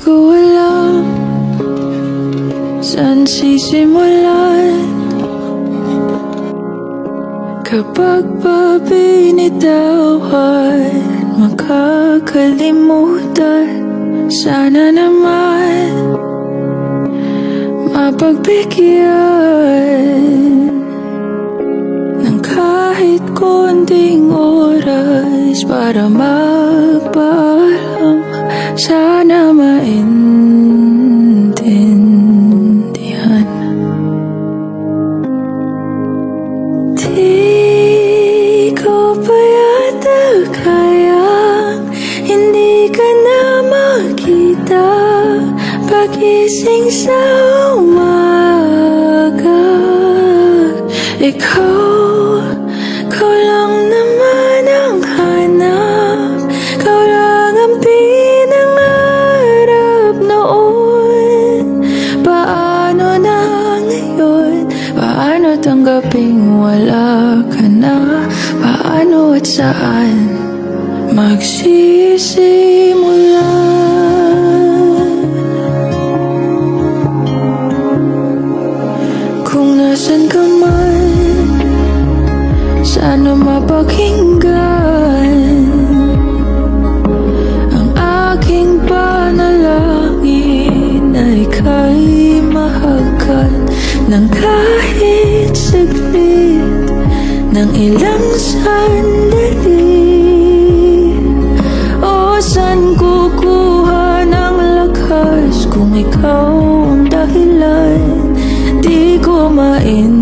ko alam saan sisimulan kapag pa binitawan, makakalimutan. Sana naman mapagbigyan ng kahit konting oras para magpaalam. Sana maintindihan. Di ko pa yata kayang hindi ka na makita pagising sa umaga. Ikaw lang naman ang hanap, ikaw lang ang pinangarap noon. Paano na ngayon? Paano tanggaping wala ka na? Paano at saan magsisimula? Kung nasan ka man, sana mapakinggan ang aking panalangin na ika'y mahagkan ng kahit saglit, ng ilang sandali. O saan kukuha ng lakas kung ikaw ang dahilan? Di ko maintindihan.